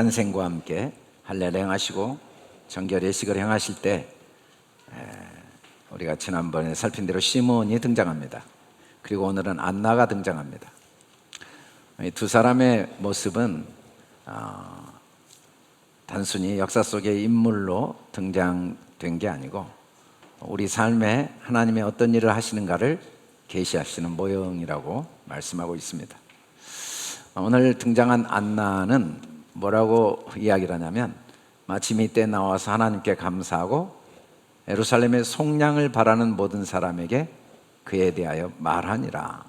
탄생과 함께 할례를 행하시고 정결 예식을 행하실 때 우리가 지난번에 살핀 대로 시몬이 등장합니다. 그리고 오늘은 안나가 등장합니다. 이 두 사람의 모습은 단순히 역사 속의 인물로 등장된 게 아니고 우리 삶에 하나님의 어떤 일을 하시는가를 계시하시는 모형이라고 말씀하고 있습니다. 오늘 등장한 안나는 뭐라고 이야기를 하냐면 마침 이때 나와서 하나님께 감사하고 예루살렘의 속량을 바라는 모든 사람에게 그에 대하여 말하니라.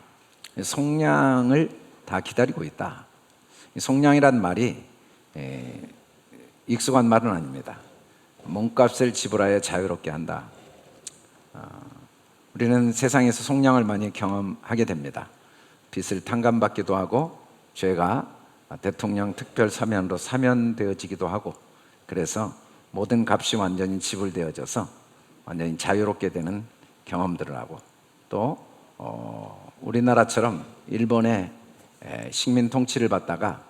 속량을 다 기다리고 있다. 속량이란 말이 익숙한 말은 아닙니다. 몸값을 지불하여 자유롭게 한다. 우리는 세상에서 속량을 많이 경험하게 됩니다. 빚을 탕감받기도 하고 죄가 대통령 특별 사면으로 사면되어지기도 하고, 그래서 모든 값이 완전히 지불되어져서 완전히 자유롭게 되는 경험들을 하고, 또 우리나라처럼 일본의 식민 통치를 받다가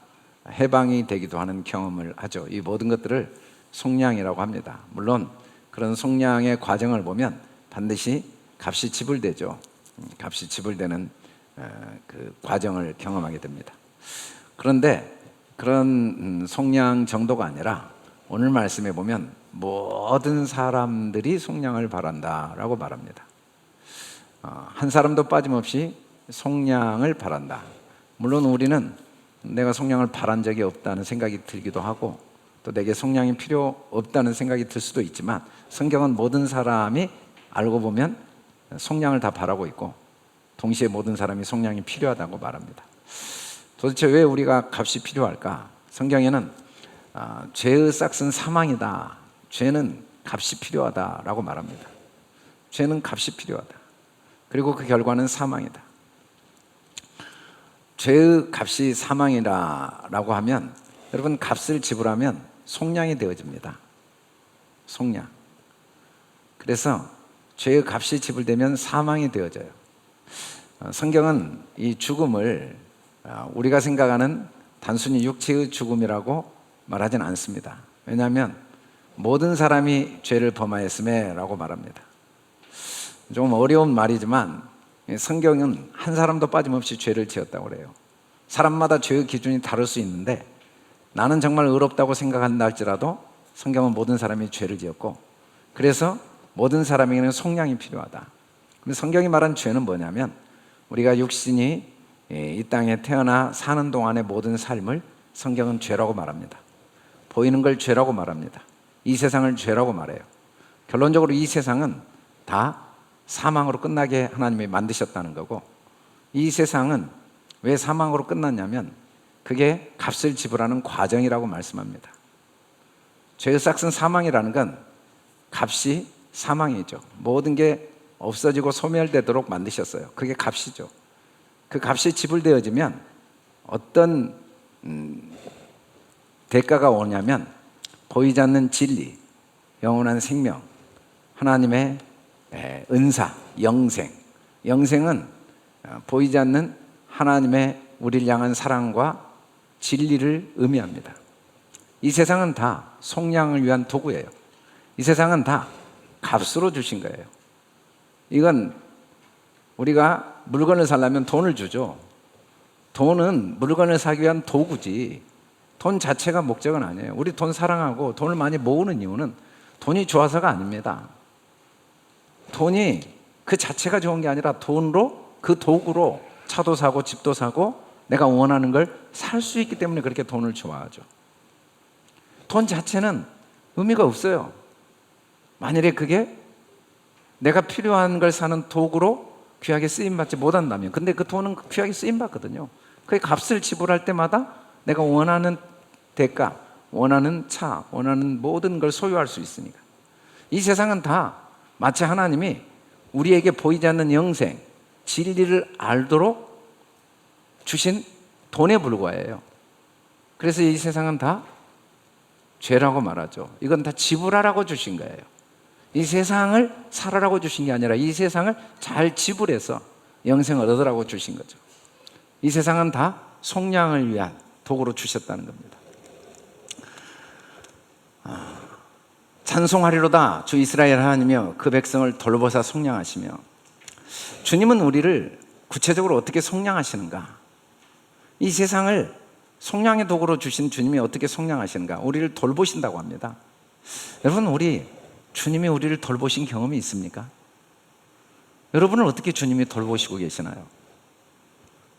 해방이 되기도 하는 경험을 하죠. 이 모든 것들을 속량이라고 합니다. 물론 그런 속량의 과정을 보면 반드시 값이 지불되죠. 값이 지불되는 그 과정을 경험하게 됩니다. 그런데 그런 속량 정도가 아니라 오늘 말씀에 보면 모든 사람들이 속량을 바란다라고 말합니다. 한 사람도 빠짐없이 속량을 바란다. 물론 우리는 내가 속량을 바란 적이 없다는 생각이 들기도 하고, 또 내게 속량이 필요 없다는 생각이 들 수도 있지만, 성경은 모든 사람이 알고 보면 속량을 다 바라고 있고 동시에 모든 사람이 속량이 필요하다고 말합니다. 도대체 왜 우리가 값이 필요할까? 성경에는 죄의 싹은 사망이다. 죄는 값이 필요하다라고 말합니다. 죄는 값이 필요하다. 그리고 그 결과는 사망이다. 죄의 값이 사망이라고 하면, 여러분, 값을 지불하면 속량이 되어집니다. 속량. 그래서 죄의 값이 지불되면 사망이 되어져요. 성경은 이 죽음을 우리가 생각하는 단순히 육체의 죽음이라고 말하진 않습니다. 왜냐하면 모든 사람이 죄를 범하였음에 라고 말합니다. 좀 어려운 말이지만 성경은 한 사람도 빠짐없이 죄를 지었다고 그래요. 사람마다 죄의 기준이 다를 수 있는데 나는 정말 의롭다고 생각한다 할지라도 성경은 모든 사람이 죄를 지었고, 그래서 모든 사람에게는 속량이 필요하다. 그럼 성경이 말한 죄는 뭐냐면 우리가 육신이 이 땅에 태어나 사는 동안의 모든 삶을 성경은 죄라고 말합니다. 보이는 걸 죄라고 말합니다. 이 세상을 죄라고 말해요. 결론적으로 이 세상은 다 사망으로 끝나게 하나님이 만드셨다는 거고, 이 세상은 왜 사망으로 끝났냐면 그게 값을 지불하는 과정이라고 말씀합니다. 죄의 싹은 사망이라는 건 값이 사망이죠. 모든 게 없어지고 소멸되도록 만드셨어요. 그게 값이죠. 그 값이 지불되어지면 어떤 대가가 오냐면 보이지 않는 진리, 영원한 생명, 하나님의 은사, 영생. 영생은 보이지 않는 하나님의 우리를 향한 사랑과 진리를 의미합니다. 이 세상은 다 속량을 위한 도구예요. 이 세상은 다 값으로 주신 거예요. 이건 우리가 물건을 사려면 돈을 주죠. 돈은 물건을 사기 위한 도구지 돈 자체가 목적은 아니에요. 우리 돈 사랑하고 돈을 많이 모으는 이유는 돈이 좋아서가 아닙니다. 돈이 그 자체가 좋은 게 아니라 돈으로, 그 도구로 차도 사고 집도 사고 내가 원하는 걸 살 수 있기 때문에 그렇게 돈을 좋아하죠. 돈 자체는 의미가 없어요. 만일에 그게 내가 필요한 걸 사는 도구로 귀하게 쓰임받지 못한다면, 근데 그 돈은 귀하게 쓰임받거든요. 그 값을 지불할 때마다 내가 원하는 대가, 원하는 차, 원하는 모든 걸 소유할 수 있으니까. 이 세상은 다 마치 하나님이 우리에게 보이지 않는 영생, 진리를 알도록 주신 돈에 불과해요. 그래서 이 세상은 다 죄라고 말하죠. 이건 다 지불하라고 주신 거예요. 이 세상을 살아라고 주신 게 아니라 이 세상을 잘 지불해서 영생을 얻으라고 주신 거죠. 이 세상은 다 속량을 위한 도구로 주셨다는 겁니다. 찬송하리로다 주 이스라엘 하나님이여 그 백성을 돌보사 속량하시며. 주님은 우리를 구체적으로 어떻게 속량하시는가? 이 세상을 속량의 도구로 주신 주님이 어떻게 속량하시는가? 우리를 돌보신다고 합니다. 여러분, 우리 주님이 우리를 돌보신 경험이 있습니까? 여러분을 어떻게 주님이 돌보시고 계시나요?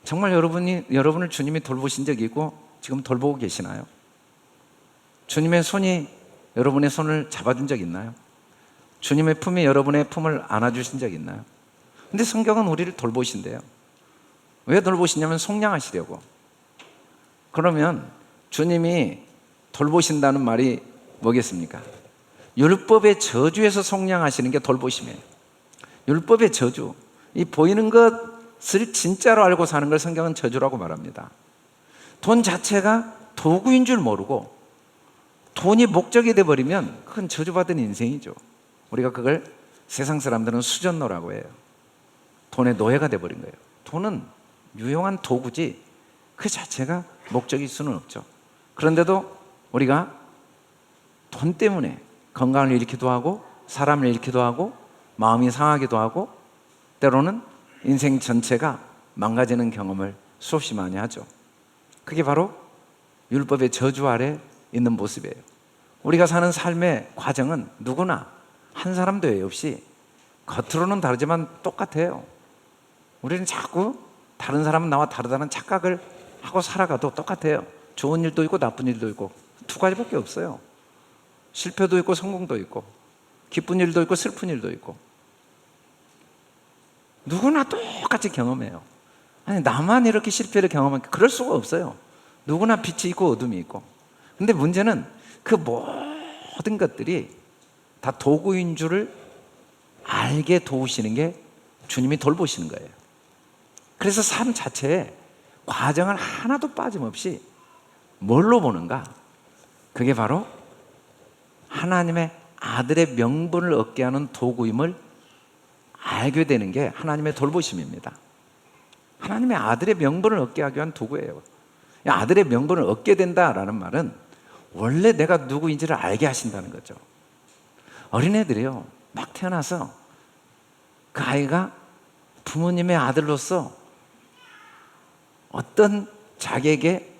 정말 여러분을 주님이 돌보신 적이 있고 지금 돌보고 계시나요? 주님의 손이 여러분의 손을 잡아준 적 있나요? 주님의 품이 여러분의 품을 안아주신 적 있나요? 근데 성경은 우리를 돌보신대요. 왜 돌보시냐면 속량하시려고. 그러면 주님이 돌보신다는 말이 뭐겠습니까? 율법의 저주에서 속량하시는 게 돌보심이에요. 율법의 저주, 이 보이는 것을 진짜로 알고 사는 걸 성경은 저주라고 말합니다. 돈 자체가 도구인 줄 모르고 돈이 목적이 돼버리면 그건 저주받은 인생이죠. 우리가 그걸 세상 사람들은 수전노라고 해요. 돈의 노예가 돼버린 거예요. 돈은 유용한 도구지 그 자체가 목적일 수는 없죠. 그런데도 우리가 돈 때문에 건강을 잃기도 하고 사람을 잃기도 하고 마음이 상하기도 하고 때로는 인생 전체가 망가지는 경험을 수없이 많이 하죠. 그게 바로 율법의 저주 아래 있는 모습이에요. 우리가 사는 삶의 과정은 누구나 한 사람도 외 없이 겉으로는 다르지만 똑같아요. 우리는 자꾸 다른 사람은 나와 다르다는 착각을 하고 살아가도 똑같아요. 좋은 일도 있고 나쁜 일도 있고 두 가지밖에 없어요. 실패도 있고 성공도 있고 기쁜 일도 있고 슬픈 일도 있고 누구나 똑같이 경험해요. 아니 나만 이렇게 실패를 경험하니까 그럴 수가 없어요. 누구나 빛이 있고 어둠이 있고. 근데 문제는 그 모든 것들이 다 도구인 줄을 알게 도우시는 게 주님이 돌보시는 거예요. 그래서 삶 자체에 과정을 하나도 빠짐없이 뭘로 보는가? 그게 바로 하나님의 아들의 명분을 얻게 하는 도구임을 알게 되는 게 하나님의 돌보심입니다. 하나님의 아들의 명분을 얻게 하기 위한 도구예요. 아들의 명분을 얻게 된다라는 말은 원래 내가 누구인지를 알게 하신다는 거죠. 어린애들이요, 막 태어나서 그 아이가 부모님의 아들로서 어떤 자기에게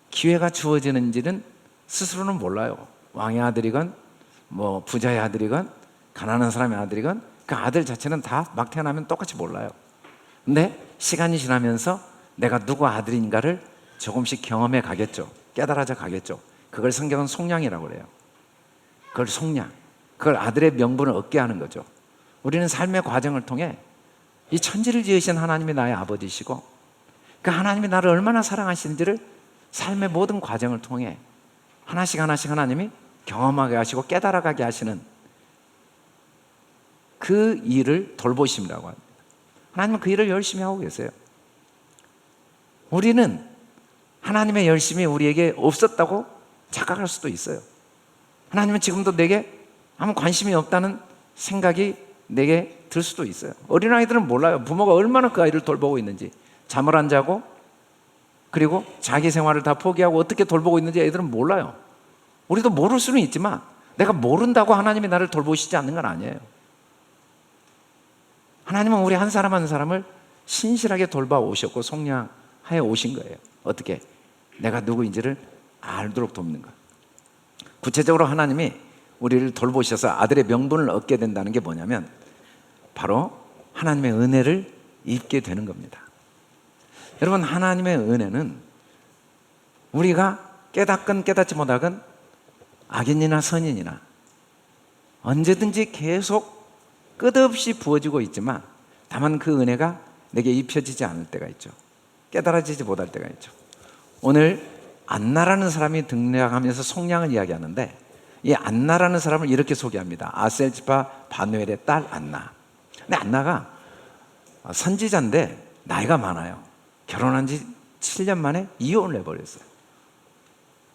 기회가 주어지는지는 스스로는 몰라요. 왕의 아들이건 뭐 부자의 아들이건 가난한 사람의 아들이건 그 아들 자체는 다 막 태어나면 똑같이 몰라요. 근데 시간이 지나면서 내가 누구 아들인가를 조금씩 경험해 가겠죠. 깨달아져 가겠죠. 그걸 성경은 속량이라고 그래요. 그걸 속량, 그걸 아들의 명분을 얻게 하는 거죠. 우리는 삶의 과정을 통해 이 천지를 지으신 하나님이 나의 아버지시고 그 하나님이 나를 얼마나 사랑하시는지를 삶의 모든 과정을 통해 하나씩 하나씩 하나님이 경험하게 하시고 깨달아가게 하시는 그 일을 돌보심이라고 합니다. 하나님은 그 일을 열심히 하고 계세요. 우리는 하나님의 열심이 우리에게 없었다고 착각할 수도 있어요. 하나님은 지금도 내게 아무 관심이 없다는 생각이 내게 들 수도 있어요. 어린아이들은 몰라요. 부모가 얼마나 그 아이를 돌보고 있는지. 잠을 안 자고 그리고 자기 생활을 다 포기하고 어떻게 돌보고 있는지 애들은 몰라요. 우리도 모를 수는 있지만 내가 모른다고 하나님이 나를 돌보시지 않는 건 아니에요. 하나님은 우리 한 사람 한 사람을 신실하게 돌봐 오셨고 속량하여 오신 거예요. 어떻게? 내가 누구인지를 알도록 돕는 것. 구체적으로 하나님이 우리를 돌보셔서 아들의 명분을 얻게 된다는 게 뭐냐면 바로 하나님의 은혜를 입게 되는 겁니다. 여러분, 하나님의 은혜는 우리가 깨닫건 깨닫지 못하건 악인이나 선인이나 언제든지 계속 끝없이 부어지고 있지만 다만 그 은혜가 내게 입혀지지 않을 때가 있죠. 깨달아지지 못할 때가 있죠. 오늘 안나라는 사람이 등장하면서 속량을 이야기하는데 이 안나라는 사람을 이렇게 소개합니다. 아셀지파 바누엘의 딸 안나. 근데 안나가 선지자인데 나이가 많아요. 결혼한 지 7년 만에 이혼을 해버렸어요.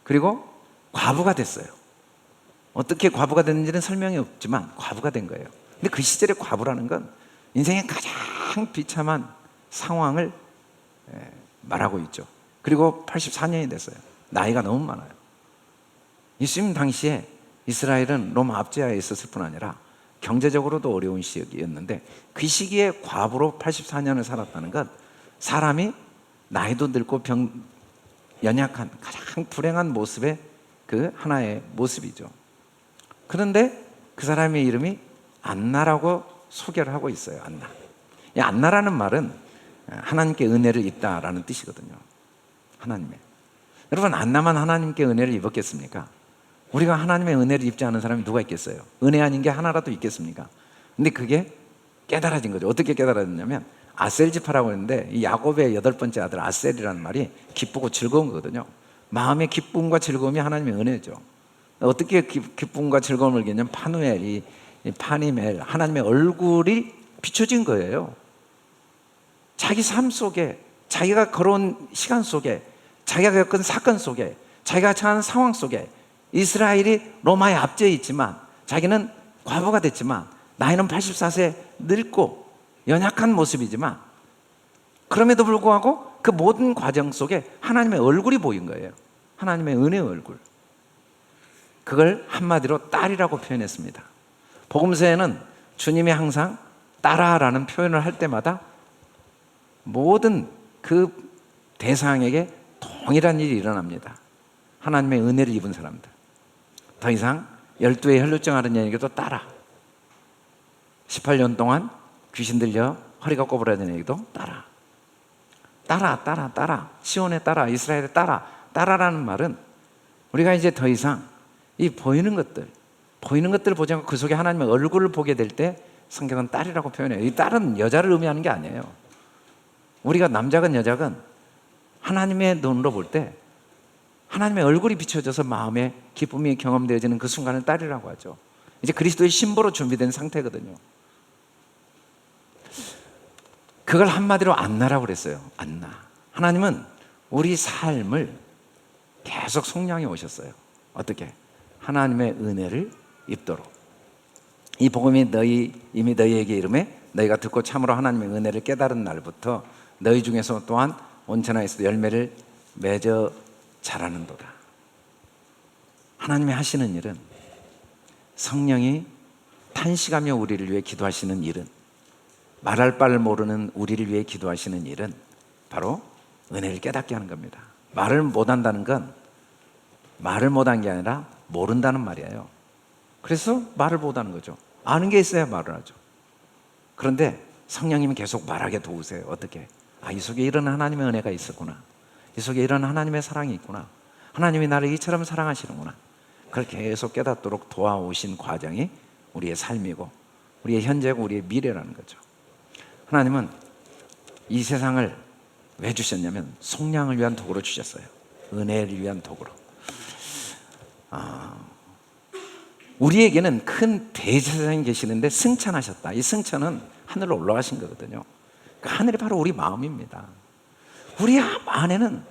그리고 과부가 됐어요. 어떻게 과부가 됐는지는 설명이 없지만 과부가 된 거예요. 근데 그 시절에 과부라는 건 인생의 가장 비참한 상황을 말하고 있죠. 그리고 84년이 됐어요. 나이가 너무 많아요. 예수님 당시에 이스라엘은 로마 압제하에 있었을 뿐 아니라 경제적으로도 어려운 시기였는데 그 시기에 과부로 84년을 살았다는 것, 사람이 나이도 늙고 연약한 가장 불행한 모습의 그 하나의 모습이죠. 그런데 그 사람의 이름이 안나라고 소개를 하고 있어요. 안나. 이 안나라는 말은 하나님께 은혜를 입다라는 뜻이거든요. 하나님의. 여러분, 안나만 하나님께 은혜를 입었겠습니까? 우리가 하나님의 은혜를 입지 않은 사람이 누가 있겠어요? 은혜 아닌 게 하나라도 있겠습니까? 근데 그게 깨달아진 거죠. 어떻게 깨달아졌냐면 아셀 지파라고 했는데, 이 야곱의 8번째 아들 아셀이라는 말이 기쁘고 즐거운 거거든요. 마음의 기쁨과 즐거움이 하나님의 은혜죠. 어떻게 기쁨과 즐거움을 느꼈냐면 파누엘, 이 파니멜, 하나님의 얼굴이 비춰진 거예요. 자기 삶 속에, 자기가 걸어온 시간 속에, 자기가 겪은 사건 속에, 자기가 처한 상황 속에 이스라엘이 로마의 압제에 있지만, 자기는 과부가 됐지만, 나이는 84세 늙고 연약한 모습이지만, 그럼에도 불구하고 그 모든 과정 속에 하나님의 얼굴이 보인 거예요. 하나님의 은혜의 얼굴. 그걸 한마디로 딸이라고 표현했습니다. 복음서에는 주님이 항상 딸아라는 표현을 할 때마다 모든 그 대상에게 동일한 일이 일어납니다. 하나님의 은혜를 입은 사람들. 더 이상 12의 혈루증 앓은 여인에게도 따라, 18년 동안 귀신 들려 허리가 꼬부라진 애에게도 따라, 시온에 따라, 이스라엘에 따라라는 말은 우리가 이제 더 이상 이 보이는 것들을 보지 않고 그 속에 하나님의 얼굴을 보게 될 때 성경은 딸이라고 표현해요. 이 딸은 여자를 의미하는 게 아니에요. 우리가 남자건 여자건 하나님의 눈으로 볼 때 하나님의 얼굴이 비춰져서 마음에 기쁨이 경험되어지는 그 순간을 딸이라고 하죠. 이제 그리스도의 신부로 준비된 상태거든요. 그걸 한마디로 안나라고 그랬어요. 안나. 하나님은 우리 삶을 계속 속량해 오셨어요. 어떻게? 하나님의 은혜를 입도록. 이 복음이 이미 너희에게 이르매 너희가 듣고 참으로 하나님의 은혜를 깨달은 날부터 너희 중에서 또한 온천하에 있어 열매를 맺어 자라는도다. 하나님이 하시는 일은, 성령이 탄식하며 우리를 위해 기도하시는 일은, 말할 바를 모르는 우리를 위해 기도하시는 일은 바로 은혜를 깨닫게 하는 겁니다. 말을 못한다는 건 말을 못한 게 아니라 모른다는 말이에요. 그래서 말을 못하는 거죠. 아는 게 있어야 말을 하죠. 그런데 성령님이 계속 말하게 도우세요. 어떻게? 이 속에 이런 하나님의 은혜가 있었구나. 이 속에 이런 하나님의 사랑이 있구나. 하나님이 나를 이처럼 사랑하시는구나. 그걸 계속 깨닫도록 도와오신 과정이 우리의 삶이고, 우리의 현재고 우리의 미래라는 거죠. 하나님은 이 세상을 왜 주셨냐면 속량을 위한 도구로 주셨어요. 은혜를 위한 도구로. 우리에게는 큰 대제사장이 계시는데 승천하셨다. 이 승천은 하늘로 올라가신 거거든요. 그 하늘이 바로 우리 마음입니다. 우리 안에는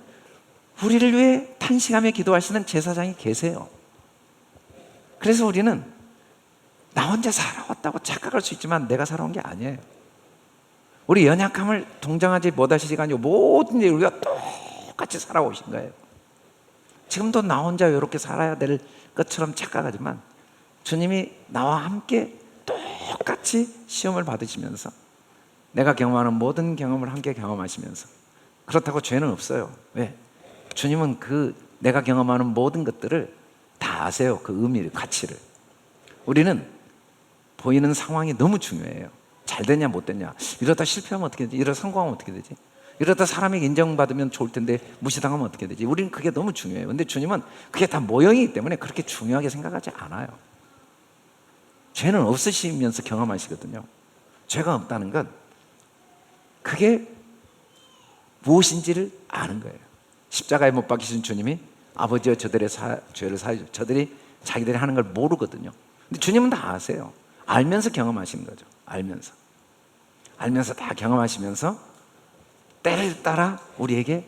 우리를 위해 탄식하며 기도하시는 제사장이 계세요. 그래서 우리는 나 혼자 살아왔다고 착각할 수 있지만 내가 살아온 게 아니에요. 우리 연약함을 동정하지 못하시지가 아니고 모든 일 우리가 똑같이 살아오신 거예요. 지금도 나 혼자 이렇게 살아야 될 것처럼 착각하지만 주님이 나와 함께 똑같이 시험을 받으시면서 내가 경험하는 모든 경험을 함께 경험하시면서, 그렇다고 죄는 없어요. 왜? 주님은 그 내가 경험하는 모든 것들을 다 아세요. 그 의미를, 가치를. 우리는 보이는 상황이 너무 중요해요. 잘 됐냐 못 됐냐, 이러다 실패하면 어떻게 되지, 이러다 성공하면 어떻게 되지, 이러다 사람에게 인정받으면 좋을 텐데 무시당하면 어떻게 되지. 우리는 그게 너무 중요해요. 근데 주님은 그게 다 모형이기 때문에 그렇게 중요하게 생각하지 않아요. 죄는 없으시면서 경험하시거든요. 죄가 없다는 건 그게 무엇인지를 아는 거예요. 십자가에 못 박히신 주님이 아버지여 저들의 죄를 사하여, 저들이 자기들이 하는 걸 모르거든요. 근데 주님은 다 아세요. 알면서 경험하시는 거죠. 알면서 다 경험하시면서 때를 따라 우리에게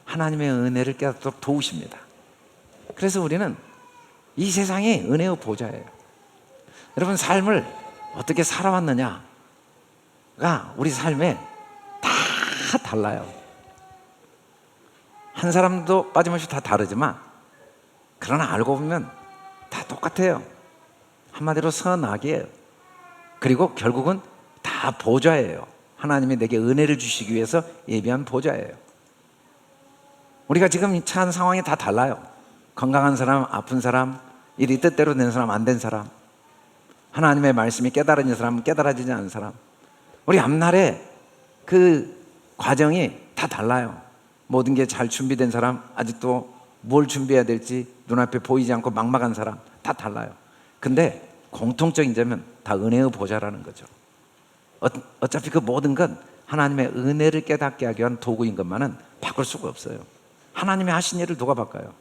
하나님의 은혜를 깨닫도록 도우십니다. 그래서 우리는 이 세상이 은혜의 보좌예요. 여러분, 삶을 어떻게 살아왔느냐가 우리 삶에 다 달라요. 한 사람도 빠짐없이 다 다르지만, 그러나 알고 보면 다 똑같아요. 한마디로 선악이에요. 그리고 결국은 다 보좌예요. 하나님이 내게 은혜를 주시기 위해서 예비한 보좌예요. 우리가 지금 처한 상황이 다 달라요. 건강한 사람, 아픈 사람, 일이 뜻대로 된 사람, 안 된 사람, 하나님의 말씀이 깨달아진 사람, 깨달아지지 않은 사람, 우리 앞날에 그 과정이 다 달라요. 모든 게 잘 준비된 사람, 아직도 뭘 준비해야 될지 눈앞에 보이지 않고 막막한 사람, 다 달라요. 근데 공통적인 점은 다 은혜의 보좌라는 거죠. 어차피 그 모든 건 하나님의 은혜를 깨닫게 하기 위한 도구인 것만은 바꿀 수가 없어요. 하나님이 하신 일을 누가 바꿔요?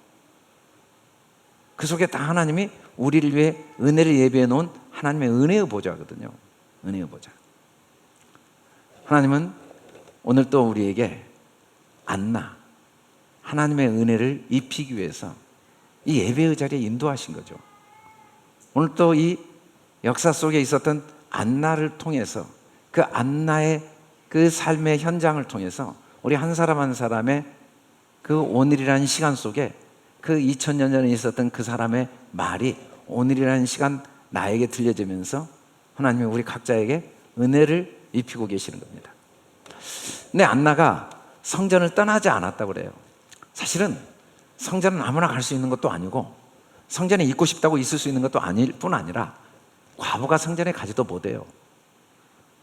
그 속에 다 하나님이 우리를 위해 은혜를 예비해 놓은 하나님의 은혜의 보좌거든요. 은혜의 보좌. 하나님은 오늘 또 우리에게 안나, 하나님의 은혜를 입히기 위해서 이 예배의 자리에 인도하신 거죠. 오늘 또 이 역사 속에 있었던 안나를 통해서, 그 안나의 그 삶의 현장을 통해서 우리 한 사람 한 사람의 그 오늘이라는 시간 속에 그 2000년 전에 있었던 그 사람의 말이 오늘이라는 시간 나에게 들려지면서 하나님이 우리 각자에게 은혜를 입히고 계시는 겁니다. 근데 안나가 성전을 떠나지 않았다고 그래요. 사실은 성전은 아무나 갈 수 있는 것도 아니고 성전에 있고 싶다고 있을 수 있는 것도 아닐 뿐 아니라 과부가 성전에 가지도 못해요.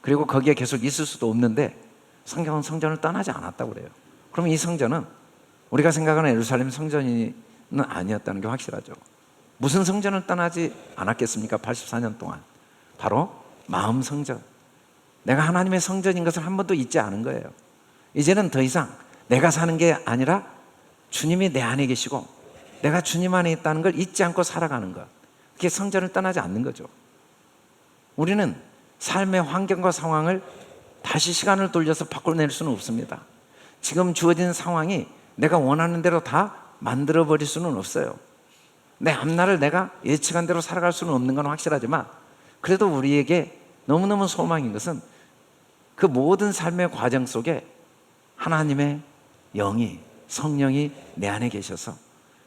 그리고 거기에 계속 있을 수도 없는데 성경은 성전을 떠나지 않았다고 그래요. 그럼 이 성전은 우리가 생각하는 예루살렘 성전은 아니었다는 게 확실하죠. 무슨 성전을 떠나지 않았겠습니까? 84년 동안. 바로 마음 성전. 내가 하나님의 성전인 것을 한 번도 잊지 않은 거예요. 이제는 더 이상 내가 사는 게 아니라 주님이 내 안에 계시고 내가 주님 안에 있다는 걸 잊지 않고 살아가는 것, 그게 성전을 떠나지 않는 거죠. 우리는 삶의 환경과 상황을 다시 시간을 돌려서 바꿔낼 수는 없습니다. 지금 주어진 상황이 내가 원하는 대로 다 만들어버릴 수는 없어요. 내 앞날을 내가 예측한 대로 살아갈 수는 없는 건 확실하지만, 그래도 우리에게 너무너무 소망인 것은 그 모든 삶의 과정 속에 하나님의 영이, 성령이 내 안에 계셔서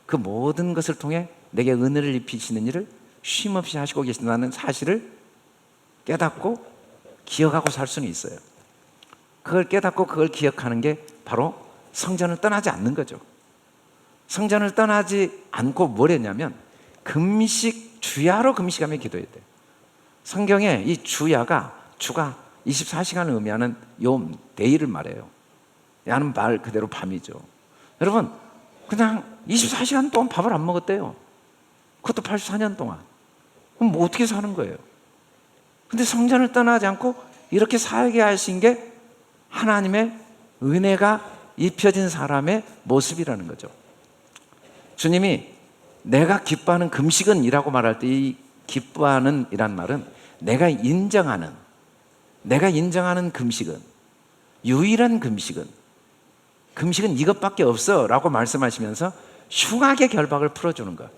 그 모든 것을 통해 내게 은혜를 입히시는 일을 쉼없이 하시고 계신다는 사실을 깨닫고 기억하고 살 수는 있어요. 그걸 깨닫고 그걸 기억하는 게 바로 성전을 떠나지 않는 거죠. 성전을 떠나지 않고 뭘 했냐면 금식, 주야로 금식하며 기도해야 돼요. 성경에 이 주야가, 주가 24시간을 의미하는 요 데이를 말해요. 야는 말 그대로 밤이죠. 여러분, 그냥 24시간 동안 밥을 안 먹었대요. 그것도 84년 동안. 그럼 뭐 어떻게 사는 거예요? 근데 성전을 떠나지 않고 이렇게 살게 하신 게 하나님의 은혜가 입혀진 사람의 모습이라는 거죠. 주님이 내가 기뻐하는 금식은 이라고 말할 때 이 기뻐하는 이란 말은 내가 인정하는 금식은, 유일한 금식은 이것밖에 없어 라고 말씀하시면서 흉악의 결박을 풀어주는 것,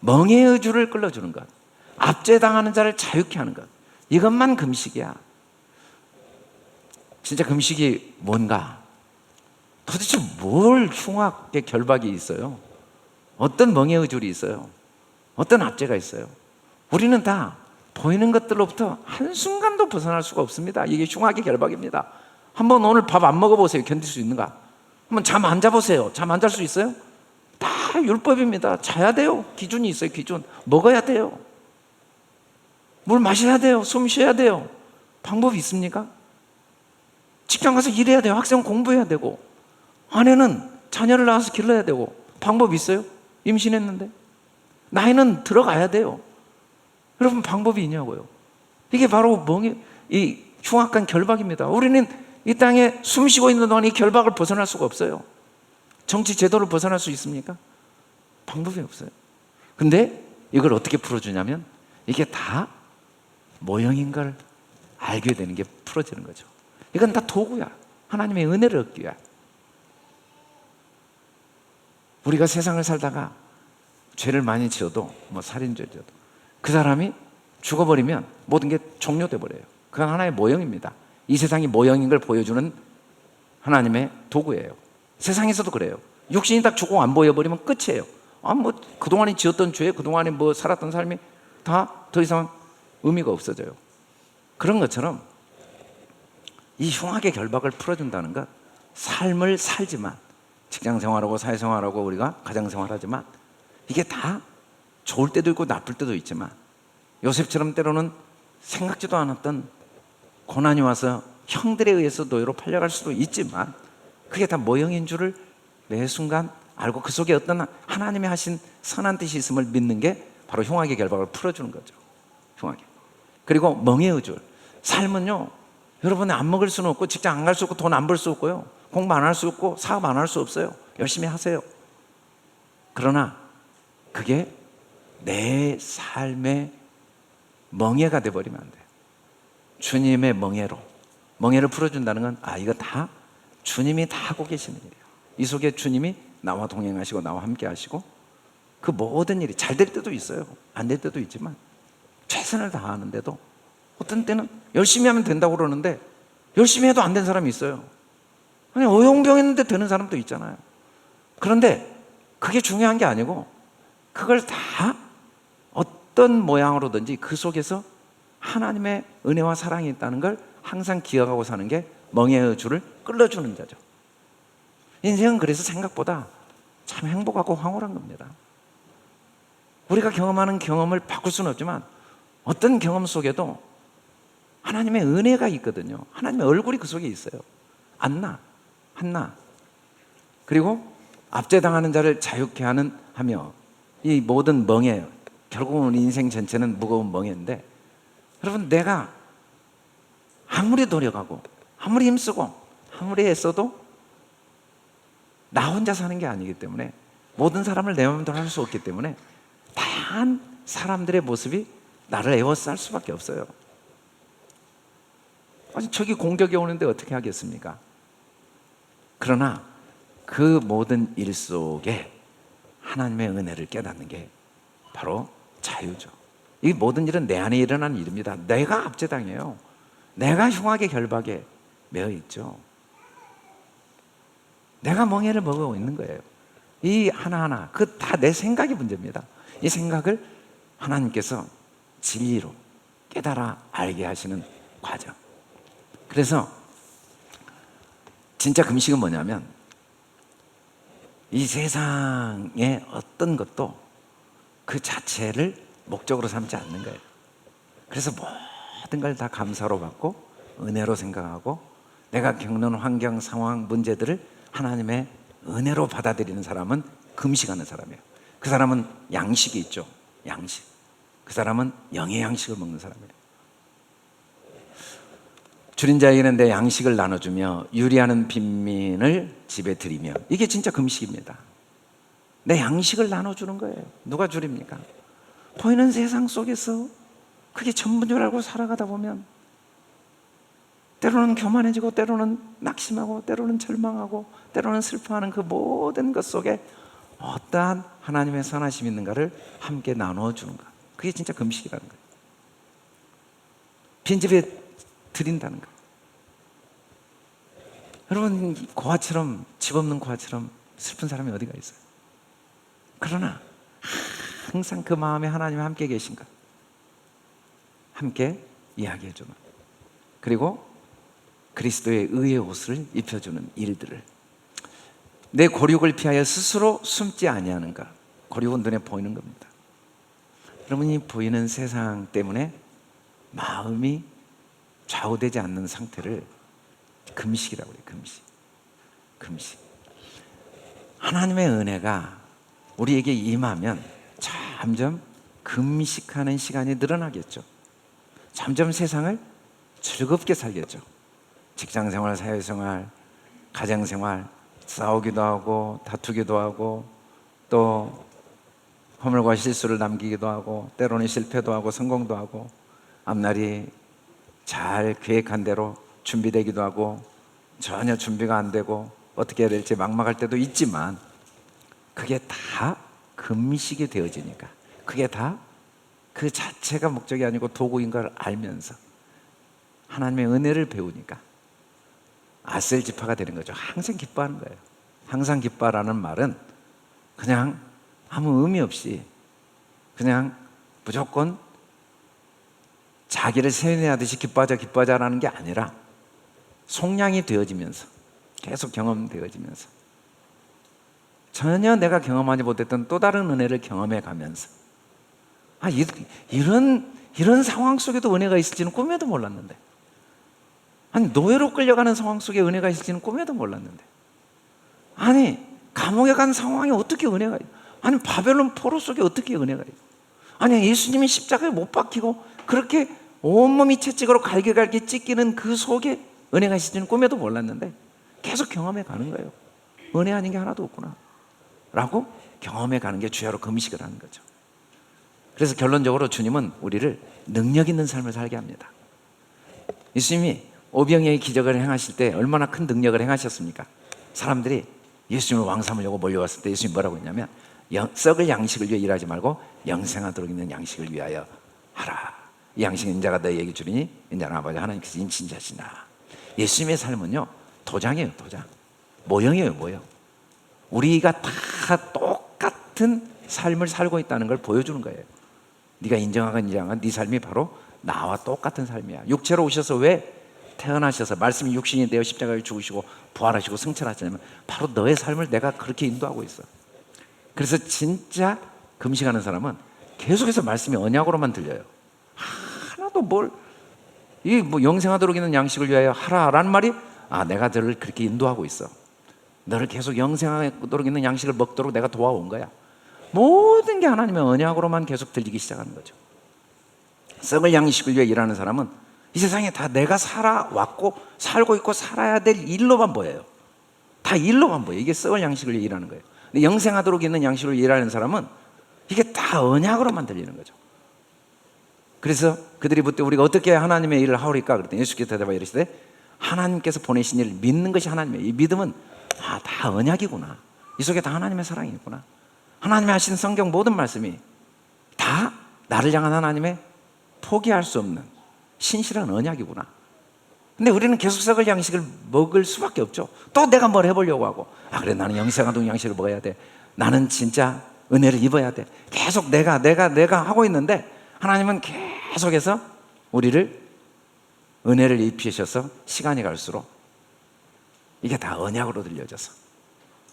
멍에의 줄을 끌어주는 것, 압제당하는 자를 자유케 하는 것, 이것만 금식이야. 진짜 금식이 뭔가? 도대체 뭘 흉악의 결박이 있어요? 어떤 멍에의 줄이 있어요? 어떤 압제가 있어요? 우리는 다 보이는 것들로부터 한순간도 벗어날 수가 없습니다. 이게 흉악의 결박입니다. 한번 오늘 밥 안 먹어보세요. 견딜 수 있는가? 한번 잠 안 자보세요. 잠 안 잘 수 있어요? 다 율법입니다. 자야 돼요. 기준이 있어요. 기준. 먹어야 돼요. 물 마셔야 돼요. 숨 쉬어야 돼요. 방법이 있습니까? 직장 가서 일해야 돼요. 학생 공부해야 되고, 아내는 자녀를 낳아서 길러야 되고, 방법이 있어요? 임신했는데. 나이는 들어가야 돼요. 여러분, 방법이 있냐고요? 이게 바로 이 흉악한 결박입니다. 우리는 이 땅에 숨 쉬고 있는 동안 이 결박을 벗어날 수가 없어요. 정치 제도를 벗어날 수 있습니까? 방법이 없어요. 근데 이걸 어떻게 풀어주냐면 이게 다 모형인 걸 알게 되는 게 풀어지는 거죠. 이건 다 도구야. 하나님의 은혜를 얻기 위한. 우리가 세상을 살다가 죄를 많이 지어도, 살인죄 지어도 그 사람이 죽어버리면 모든 게 종료돼 버려요. 그건 하나의 모형입니다. 이 세상이 모형인 걸 보여주는 하나님의 도구예요. 세상에서도 그래요. 육신이 딱 죽고 안 보여버리면 끝이에요. 뭐 그동안에 지었던 죄, 그동안에 뭐 살았던 삶이 다 더 이상 의미가 없어져요. 그런 것처럼 이 흉악의 결박을 풀어준다는 것, 삶을 살지만, 직장 생활하고 사회 생활하고 우리가 가정 생활하지만 이게 다 좋을 때도 있고 나쁠 때도 있지만, 요셉처럼 때로는 생각지도 않았던 고난이 와서 형들에 의해서 노예로 팔려갈 수도 있지만, 그게 다 모형인 줄을 매 순간 알고 그 속에 어떤 하나님이 하신 선한 뜻이 있음을 믿는 게 바로 흉악의 결박을 풀어주는 거죠. 흉악의. 그리고 멍에의 줄. 삶은요, 여러분 안 먹을 수는 없고, 직장 안 갈 수 없고, 돈 안 벌 수 없고요, 공부 안 할 수 없고, 사업 안 할 수 없어요. 열심히 하세요. 그러나 그게 내 삶의 멍에가 돼버리면 안 돼요. 주님의 멍에를 풀어준다는 건, 이거 다 주님이 다 하고 계시는 일이에요. 이 속에 주님이 나와 동행하시고 나와 함께 하시고, 그 모든 일이 잘 될 때도 있어요. 안 될 때도 있지만, 최선을 다하는데도 어떤 때는 열심히 하면 된다고 그러는데 열심히 해도 안 된 사람이 있어요. 아니, 어용병했는데 되는 사람도 있잖아요. 그런데 그게 중요한 게 아니고, 그걸 다 어떤 모양으로든지 그 속에서 하나님의 은혜와 사랑이 있다는 걸 항상 기억하고 사는 게 멍에의 줄을 끌어주는 자죠. 인생은 그래서 생각보다 참 행복하고 황홀한 겁니다. 우리가 경험하는 경험을 바꿀 수는 없지만 어떤 경험 속에도 하나님의 은혜가 있거든요. 하나님의 얼굴이 그 속에 있어요. 안나, 한나. 그리고 압제당하는 자를 자유케 하며, 이 모든 멍에, 결국은 우리 인생 전체는 무거운 멍에인데, 여러분, 내가 아무리 노력하고 아무리 힘쓰고 아무리 애써도 나 혼자 사는 게 아니기 때문에, 모든 사람을 내 마음대로 할 수 없기 때문에 다양한 사람들의 모습이 나를 에워쌀 수밖에 없어요. 아니, 저기 공격이 오는데 어떻게 하겠습니까? 그러나 그 모든 일 속에 하나님의 은혜를 깨닫는 게 바로 자유죠. 이 모든 일은 내 안에 일어나는 일입니다. 내가 압제당해요. 내가 흉악의 결박에 매여 있죠. 내가 멍에를 먹고 있는 거예요. 이 하나하나, 그 다 내 생각이 문제입니다. 이 생각을 하나님께서 진리로 깨달아 알게 하시는 과정. 그래서 진짜 금식은 뭐냐면, 이 세상의 어떤 것도 그 자체를 목적으로 삼지 않는 거예요. 그래서 모든 걸 다 감사로 받고 은혜로 생각하고, 내가 겪는 환경, 상황, 문제들을 하나님의 은혜로 받아들이는 사람은 금식하는 사람이에요. 그 사람은 양식이 있죠. 양식. 그 사람은 영의 양식을 먹는 사람이에요. 줄인 자에게는 내 양식을 나눠주며 유리하는 빈민을 집에 들이며. 이게 진짜 금식입니다. 내 양식을 나눠주는 거예요. 누가 줄입니까? 보이는 세상 속에서 그게 전부인 줄 알고 살아가다 보면 때로는 교만해지고, 때로는 낙심하고, 때로는 절망하고, 때로는 슬퍼하는 그 모든 것 속에 어떠한 하나님의 선하심이 있는가를 함께 나눠주는 것. 그게 진짜 금식이라는 거예요. 빈집에 드린다는 거예요. 여러분, 고아처럼, 집 없는 고아처럼 슬픈 사람이 어디가 있어요? 그러나 항상 그 마음에 하나님이 함께 계신 것, 함께 이야기해 주는, 그리고 그리스도의 의의 옷을 입혀주는 일들을, 내 곤욕을 피하여 스스로 숨지 아니하는가. 곤욕은 눈에 보이는 겁니다. 여러분이 보이는 세상 때문에 마음이 좌우되지 않는 상태를 금식이라고 해요. 금식. 하나님의 은혜가 우리에게 임하면 점점 금식하는 시간이 늘어나겠죠. 점점 세상을 즐겁게 살겠죠. 직장생활, 사회생활, 가정생활, 싸우기도 하고 다투기도 하고, 또 허물과 실수를 남기기도 하고, 때로는 실패도 하고 성공도 하고, 앞날이 잘 계획한 대로 준비되기도 하고, 전혀 준비가 안 되고 어떻게 해야 될지 막막할 때도 있지만, 그게 다 금식이 되어지니까, 그게 다 그 자체가 목적이 아니고 도구인 걸 알면서 하나님의 은혜를 배우니까 아셀지파가 되는 거죠. 항상 기뻐하는 거예요. 항상 기뻐하라는 말은 그냥 아무 의미 없이 그냥 무조건 자기를 세뇌하듯이 기뻐하자라는 게 아니라 속량이 되어지면서 계속 경험되어지면서 전혀 내가 경험하지 못했던 또 다른 은혜를 경험해 가면서 이런 상황 속에도 은혜가 있을지는 꿈에도 몰랐는데, 아니 노예로 끌려가는 상황 속에 은혜가 있을지는 꿈에도 몰랐는데, 아니 감옥에 간 상황에 어떻게 은혜가 있고, 아니 바벨론 포로 속에 어떻게 은혜가 있고, 아니 예수님이 십자가에 못 박히고 그렇게 온몸이 채찍으로 갈기갈기 찢기는 그 속에 은혜가 있을지는 꿈에도 몰랐는데 계속 경험해 가는 거예요. 은혜 아닌 게 하나도 없구나 라고 경험해 가는 게 주야로 금식을 하는 거죠. 그래서 결론적으로 주님은 우리를 능력 있는 삶을 살게 합니다. 예수님이 오병이어의 기적을 행하실 때 얼마나 큰 능력을 행하셨습니까? 사람들이 예수님을 왕 삼으려고 몰려왔을 때 예수님이 뭐라고 했냐면, 썩을 양식을 위해 일하지 말고 영생하도록 있는 양식을 위하여 하라. 이 양식은 인자가 너희에게 주리니 인자는 아버지 하나님께서 인친자시나. 예수님의 삶은요, 도장이에요. 도장. 모형이에요. 모형. 우리가 다 똑같은 삶을 살고 있다는 걸 보여주는 거예요. 네가 인정하건 인정하건 네 삶이 바로 나와 똑같은 삶이야. 육체로 오셔서 왜 태어나셔서 말씀이 육신이 되어 십자가에 죽으시고 부활하시고 승천하시냐면 바로 너의 삶을 내가 그렇게 인도하고 있어. 그래서 진짜 금식하는 사람은 계속해서 말씀이 언약으로만 들려요. 하나도 이 영생하도록 있는 양식을 위하여 하라라는 말이, 내가 너를 그렇게 인도하고 있어. 너를 계속 영생하도록 있는 양식을 먹도록 내가 도와온 거야. 모든 게 하나님의 언약으로만 계속 들리기 시작하는 거죠. 썩을 양식을 위해 일하는 사람은 이 세상에 다 내가 살아왔고 살고 있고 살아야 될 일로만 보여요. 다 일로만 보여요. 이게 썩을 양식을 위해 일하는 거예요. 근데 영생하도록 있는 양식을 위해 일하는 사람은 이게 다 언약으로만 들리는 거죠. 그래서 그들이 묻되 우리가 어떻게 하나님의 일을 하오리까? 그랬더니 예수께서 대답하여 이르시되 하나님께서 보내신 일을 믿는 것이 하나님의, 이 믿음은 다 언약이구나. 이 속에 다 하나님의 사랑이 있구나. 하나님이 하신 성경 모든 말씀이 다 나를 향한 하나님의 포기할 수 없는 신실한 언약이구나. 근데 우리는 계속 썩을 양식을 먹을 수밖에 없죠. 또 내가 뭘 해보려고 하고, 그래 나는 영생하도록 양식을 먹어야 돼. 나는 진짜 은혜를 입어야 돼. 계속 내가 하고 있는데 하나님은 계속해서 우리를 은혜를 입히셔서 시간이 갈수록 이게 다 언약으로 들려져서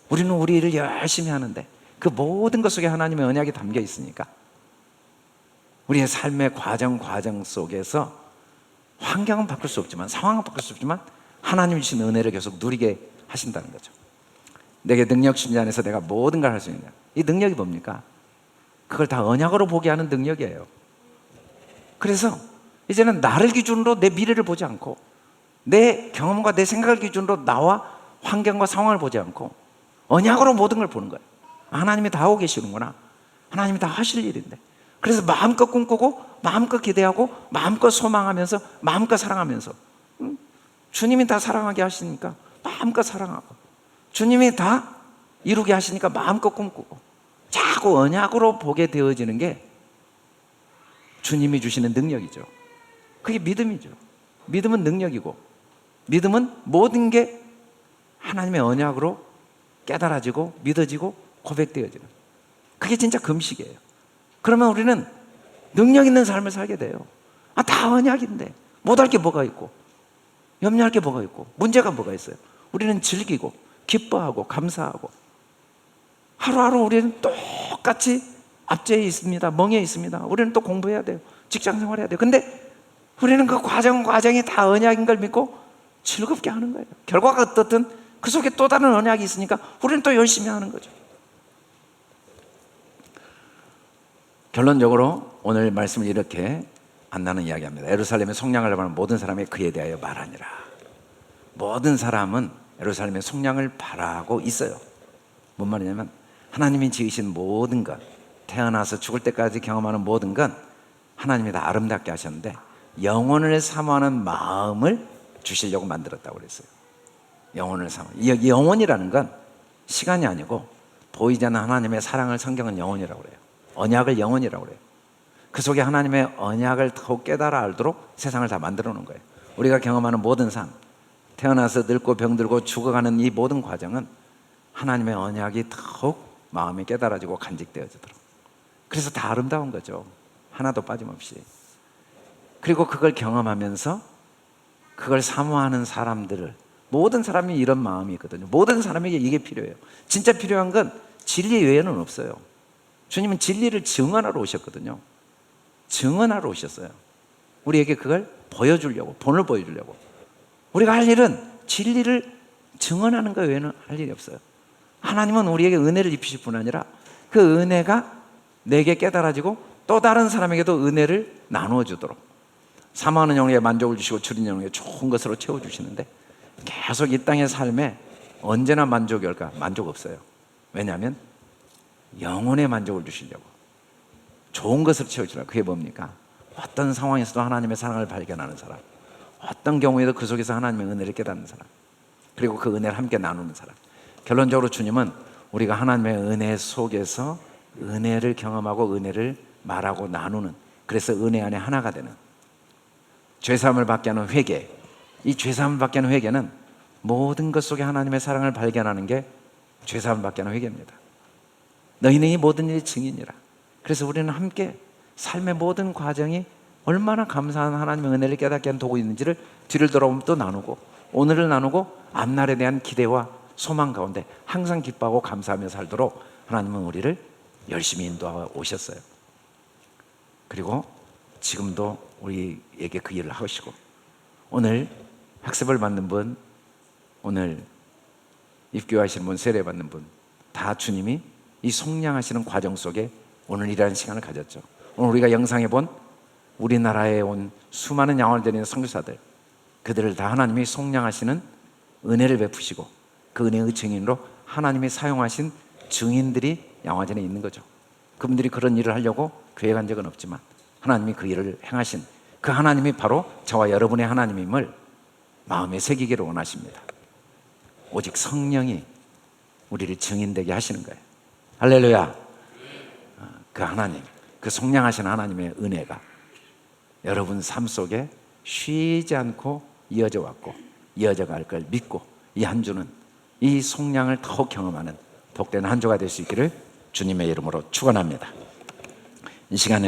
우리는 우리 일을 열심히 하는데 그 모든 것 속에 하나님의 언약이 담겨 있으니까 우리의 삶의 과정 속에서 환경은 바꿀 수 없지만, 상황은 바꿀 수 없지만 하나님이 주신 은혜를 계속 누리게 하신다는 거죠. 내게 능력 주신 자 안에서 내가 모든 걸 할 수 있는, 이 능력이 뭡니까? 그걸 다 언약으로 보게 하는 능력이에요. 그래서 이제는 나를 기준으로 내 미래를 보지 않고 내 경험과 내 생각을 기준으로 나와 환경과 상황을 보지 않고 언약으로 모든 걸 보는 거예요. 하나님이 다 하고 계시는구나. 하나님이 다 하실 일인데. 그래서 마음껏 꿈꾸고 마음껏 기대하고 마음껏 소망하면서 마음껏 사랑하면서, 주님이 다 사랑하게 하시니까 마음껏 사랑하고, 주님이 다 이루게 하시니까 마음껏 꿈꾸고, 자꾸 언약으로 보게 되어지는 게 주님이 주시는 능력이죠. 그게 믿음이죠. 믿음은 능력이고, 믿음은 모든 게 하나님의 언약으로 깨달아지고 믿어지고 고백되어지는, 그게 진짜 금식이에요. 그러면 우리는 능력 있는 삶을 살게 돼요. 다 언약인데 못할 게 뭐가 있고 염려할 게 뭐가 있고 문제가 뭐가 있어요. 우리는 즐기고 기뻐하고 감사하고 하루하루 우리는 똑같이 압제에 있습니다. 멍에 있습니다. 우리는 또 공부해야 돼요. 직장 생활해야 돼요. 근데 우리는 그 과정이 다 언약인 걸 믿고 즐겁게 하는 거예요. 결과가 어떻든 그 속에 또 다른 언약이 있으니까 우리는 또 열심히 하는 거죠. 결론적으로 오늘 말씀을 이렇게 안나는 이야기합니다. 예루살렘의 속량을 바라는 모든 사람이 그에 대하여 말하니라. 모든 사람은 예루살렘의 속량을 바라고 있어요. 뭔 말이냐면 하나님이 지으신 모든 것, 태어나서 죽을 때까지 경험하는 모든 건 하나님이 다 아름답게 하셨는데 영혼을 사모하는 마음을 주시려고 만들었다고 그랬어요. 영혼을 사모. 이 영혼이라는 건 시간이 아니고 보이지 않는 하나님의 사랑을 성경은 영혼이라고 그래요. 언약을 영혼이라고 그래요. 그 속에 하나님의 언약을 더욱 깨달아 알도록 세상을 다 만들어 놓은 거예요. 우리가 경험하는 모든 삶, 태어나서 늙고 병들고 죽어가는 이 모든 과정은 하나님의 언약이 더욱 마음이 깨달아지고 간직되어지도록. 그래서 다 아름다운 거죠. 하나도 빠짐없이. 그리고 그걸 경험하면서 그걸 사모하는 사람들을, 모든 사람이 이런 마음이 있거든요. 모든 사람에게 이게 필요해요. 진짜 필요한 건 진리 외에는 없어요. 주님은 진리를 증언하러 오셨거든요. 증언하러 오셨어요. 우리에게 그걸 보여주려고, 본을 보여주려고. 우리가 할 일은 진리를 증언하는 것 외에는 할 일이 없어요. 하나님은 우리에게 은혜를 입히실 뿐 아니라 그 은혜가 내게 깨달아지고 또 다른 사람에게도 은혜를 나누어 주도록, 사모하는 영혼에 만족을 주시고 줄인 영혼에 좋은 것으로 채워주시는데, 계속 이 땅의 삶에 언제나 만족이 올까? 만족 없어요. 왜냐하면 영혼의 만족을 주시려고, 좋은 것으로 채워주려고. 그게 뭡니까? 어떤 상황에서도 하나님의 사랑을 발견하는 사람, 어떤 경우에도 그 속에서 하나님의 은혜를 깨닫는 사람, 그리고 그 은혜를 함께 나누는 사람. 결론적으로 주님은 우리가 하나님의 은혜 속에서 은혜를 경험하고 은혜를 말하고 나누는, 그래서 은혜 안에 하나가 되는, 죄사함을 받게 하는 회개. 이 죄사함을 받게 하는 회개는 모든 것 속에 하나님의 사랑을 발견하는 게 죄사함을 받게 하는 회개입니다. 너희는 이 모든 일이 증인이라. 그래서 우리는 함께 삶의 모든 과정이 얼마나 감사한 하나님의 은혜를 깨닫게 하는 도구 있는지를 뒤를 돌아보면 또 나누고, 오늘을 나누고, 앞날에 대한 기대와 소망 가운데 항상 기뻐하고 감사하며 살도록 하나님은 우리를 열심히 인도하고 오셨어요. 그리고 지금도 우리에게 그 일을 하시고, 오늘 학습을 받는 분, 오늘 입교하시는 분, 세례 받는 분, 다 주님이 이 속량하시는 과정 속에 오늘 이라는 시간을 가졌죠. 오늘 우리가 영상에 본 우리나라에 온 수많은 양을 드리는 선교사들, 그들을 다 하나님이 속량하시는 은혜를 베푸시고 그 은혜의 증인으로 하나님이 사용하신 증인들이 양화전에 있는 거죠. 그분들이 그런 일을 하려고 계획한 적은 없지만 하나님이 그 일을 행하신 그 하나님이 바로 저와 여러분의 하나님임을 마음에 새기기를 원하십니다. 오직 성령이 우리를 증인되게 하시는 거예요. 할렐루야. 그 하나님, 그 속량하신 하나님의 은혜가 여러분 삶 속에 쉬지 않고 이어져 왔고 이어져 갈 걸 믿고, 이 한 주는 이 속량을 더욱 경험하는 복된 한 주가 될 수 있기를 주님의 이름으로 축원합니다. 이 시간에